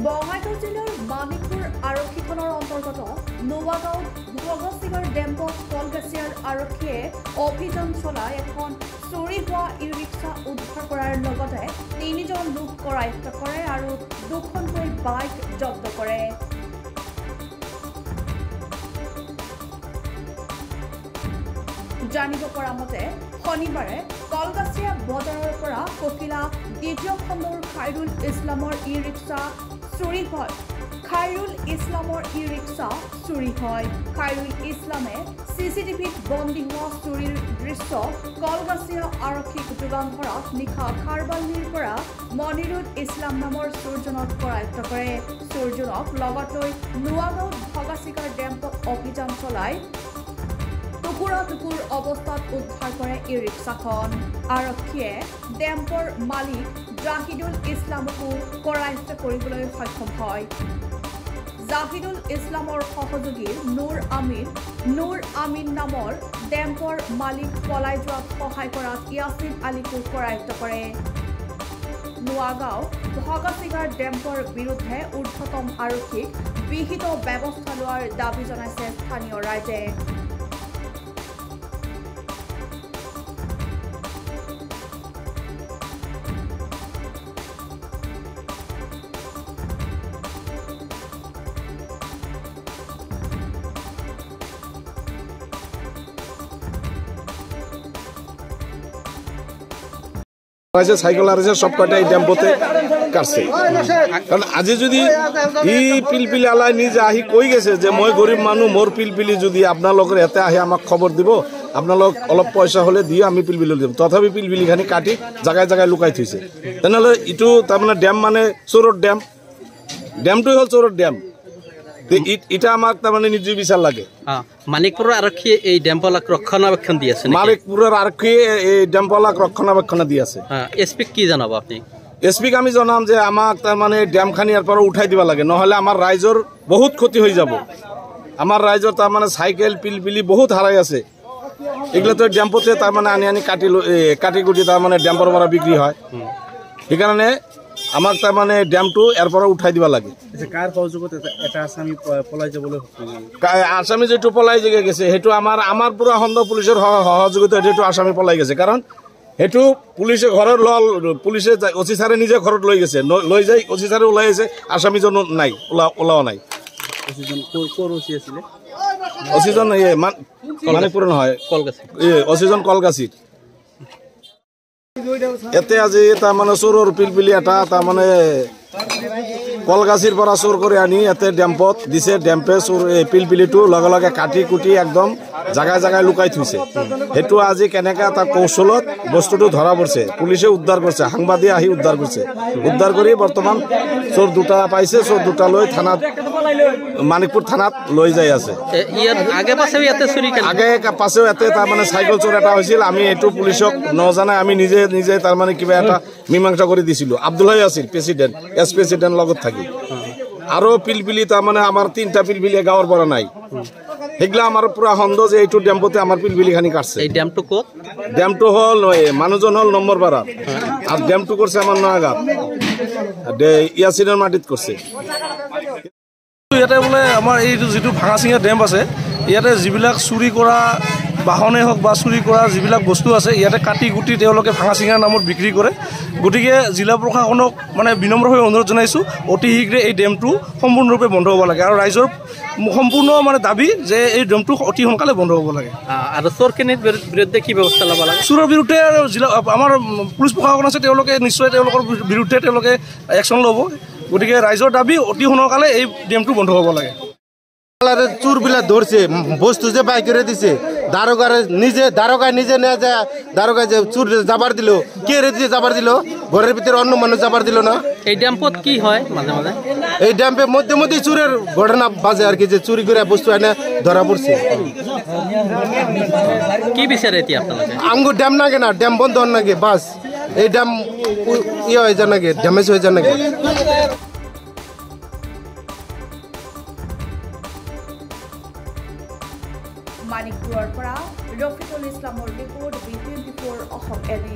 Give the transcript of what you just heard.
বঙাইগাঁও জিলাৰ মানিকপুৰ আৰক্ষী থানাৰ অন্তৰ্গত নোৱাগাঁৱত ভগত সিঙৰ ডেম্পত কলগাছিয়াৰ আৰক্ষীয়ে অভিযান চলাই এখন চুৰি হোৱা ই ৰিক্সা উদ্ধাৰ কৰাৰ লগতে ৩জন লোক কৰায়ত্ব কৰে আৰু ২খনকৈ বাইক জব্দ কৰে। জানিব পৰা মতে শনিবাৰে কলগাছিয়া বজাৰৰ পৰা ককিলা দ্বিতীয় খণ্ডৰ খাইৰুল ইছলামৰ ই ৰিক্সা চুৰি হয়। খাইৰুল ইছলামে চিচিটিভিত বন্দী হোৱা চুৰিৰ দৃশ্য কলগাছিয়া আৰক্ষীক যোগান ধৰাত নিশা খাৰবাল্লিৰ পৰা মনিৰুল ইছলাম নামৰ চোৰজনক কৰায়ত্ব কৰে। চোৰজনক লগত লৈ নোৱাগাঁৱত ভগাচিকাৰ ডেম্পত অভিযান চলাই টুকুৰা-টুকুৰ অৱস্থাত উদ্ধাৰ কৰে ই ৰিক্সাখন। আৰক্ষীয়ে ডেম্পৰ মালিক জাহিদুল ইছলামকো কৰায়ত্ব কৰিবলৈ সক্ষম হয়। জাহিদুল ইছলামৰ সহযোগী নুৰ আমিন নামৰ ডেম্পৰ মালিক পলাই যোৱাত সহায় কৰাত ইয়াছিন আলীকো কৰায়ত্ব কৰে। নোৱাগাঁও ভগাচিকাৰ ডেম্পৰ বিৰুদ্ধে ঊৰ্ধ্বতম আৰক্ষীক বিহিত ব্যৱস্থা লোৱাৰ দাবী জনাইছে স্থানীয় ৰাইজে। সাইকেল আর সব কটা এই ডেম্পোতে কাটছে। কারণ আজি যদি ই পিলপিলি আলাই নিজে আহি কৈ গেছে যে মই গরিব মানুহ মোর পিলপিলি যদি আপনাদের এতে আহি আমাক খবর দিব আপনাদের অলপ পয়সা হলে দিয়ে আমি পিলপিলি দিব, তথাপি পিলপিলিখানি কাটি জায়গায় জায়গায় লুকাই থৈছে। তেনেহলে ইটো তাৰমানে ড্যাম মানে চোৰৰ ড্যামটোই হল চোৰৰ ড্যাম। এটা আমাক তাৰমানে নিজ বিচাৰ লাগে। মানিকপুৰৰ আৰক্ষীয়ে এই ডেম্পলাক ৰক্ষণাবেক্ষণ দি আছে। মানিকপুৰৰ আৰক্ষীয়ে এই ডেম্পলাক ৰক্ষণাবেক্ষণ দি আছে। এছপিক কি জনাব আপনি? এছপিক আমি জনাম যে আমাক তাৰমানে ড্যামখানি ইয়াৰ পৰা উঠাই দিব লাগে, নহলে আমাৰ ৰাইজৰ বহুত ক্ষতি হৈ যাব। আমাৰ ৰাইজৰ তাৰমানে চাইকেল পিলপিলি বহুত হাৰাই আছে। এগুলো তো ড্যাম্পতে তাৰমানে আনি কাটি কুটি তাৰমানে ড্যাম্পৰ পৰা বিক্ৰী হয়। সেইকাৰণে আমাক তাৰমানে ড্যামটো ইয়াৰ পৰা উঠাই দিব লাগে। কাৰ সহযোগত এটা আসামি পলাই যাবলৈ আসামি যেটো পলাই গেছে সেইটো আমাৰ পুৰা খণ্ড পুলিচৰ সহযোগিতা সেইটো আসামি পলাই গেছে। কাৰণ সেইটো পুলিচে ঘৰৰ পুলিচে অচি ছাৰে নিজে ঘৰত লৈ গেছে, লৈ যাই অচি ছাৰে ওলাই আছে, আসামিজন নাই, ওলোৱা নাই। অচিজন মানিকপুৰ নহয়, অচিজন কলগাছিত। এতে আজি তাৰমানে চোৰৰ পিলপিলি এটা তাৰমানে কলগাছিৰ পৰা চোৰ কৰি আনি ইয়াতে ডেম্পত দিছে। ডেম্পে চোৰ পিলপিলিটো লগে লগে কাটি কুটি একদম জাগায় জাগায় লুকাই থৈছে। সেইটো আজি কেনেকৈ এটা কৌশলত বস্তুটো ধৰা পৰিছে, পুলিচে উদ্ধাৰ কৰিছে, সাংবাদিক আহি উদ্ধাৰ কৰিছে। উদ্ধাৰ কৰি বৰ্তমান চোৰ দুটা পাইছে, চোৰ দুটা লৈ থানাত মানিকপুৰ থানাত লৈ যাই আছে। আগে পাছেও ইয়াতে তাৰমানে চাইকেল চোৰ এটা হৈছিল। আমি এইটো পুলিচক নজনাই আমি নিজে তাৰমানে কিবা এটা মীমাংসা কৰি দিছিলোঁ। আব্দুল্লাহ আছিল প্ৰেচিডেণ্ট, এছ প্ৰেচিডেণ্ট লগত থাকি। আৰু পিলপিলি তাৰমানে আমাৰ 3টা পিলপিলি গাঁৱৰ পৰা নাই। সেইগিলা আমাৰ পুৰা খণ্ড যে এইটো ডেম্পতে আমাৰ পিলপিলিখানি কাটছে। এই ডেমটো ক'ত? ডেমটো হল মানুহজন হল নম্বৰপাৰাত, আৰু ডেমটো কৰছে আমাৰ নয়াগাঁত ইয়াসিনেৰ মাটিত কৰছে। ইয়াতে বোলে আমাৰ এই যিটো ভাঙাচিঙা ডেম আছে, ইয়াতে যিবিলাক চুৰি কৰা বাহনে হওক বা চুৰি কৰা যিবিলাক বস্তু আছে ইয়াতে কাটি কুটি তেওঁলোকে ভাঙাচিঙাৰ নামত বিক্ৰী কৰে। গতিকে জিলা প্ৰশাসনক মানে বিনম্ৰভাৱে অনুৰোধ জনাইছোঁ, অতি শীঘ্ৰে এই ডেমটো সম্পূৰ্ণৰূপে বন্ধ হ'ব লাগে। আৰু ৰাইজৰ সম্পূৰ্ণ মানে দাবী যে এই ডেমটো অতি সোনকালে বন্ধ হ'ব লাগে। আৰু চোৰখিনিৰ বিৰুদ্ধে কি ব্যৱস্থা ল'ব লাগে? চোৰৰ বিৰুদ্ধে জিলা আমাৰ পুলিচ প্ৰশাসন আছে, তেওঁলোকে নিশ্চয় তেওঁলোকৰ বিৰুদ্ধে তেওঁলোকে একশ্যন ল'ব। গতিকে ৰাইজৰ দাবী অতি সোনকালে এই ডেমটো বন্ধ হ'ব লাগে। চোরবিলাক ধরছে, বস্তু যে বাই করে দিছে, দারোগায় নিজে নেওয়া যায়। দারোগায় যে চুর যাবার দিল, কে রে দিয়ে যাবার দিল, ঘরের ভিতরে অন্য মানুষ যাবার দিল না। এই ড্যাম্পত কি হয় মাঝে মাঝে? এই ড্যাম্পে মধ্যে মধ্যে চুরের ঘটনা বাজে আর কি, যে চুরি করে বস্তু এনে ধরা পড়ছে। কি বিচারে এতিয়া আপনাদের? আমগো ড্যাম নাগে না, ড্যাম বন্ধ হন নাগে, বাস এই ড্যাম ইয়ে হয়ে যায় নাগে, ড্যামেজ হয়ে যায় নাগে। মানিকপুৰৰ পৰা ৰফিকুল ইছলামৰ ৰিপৰ্ট, B24 অসম এডি।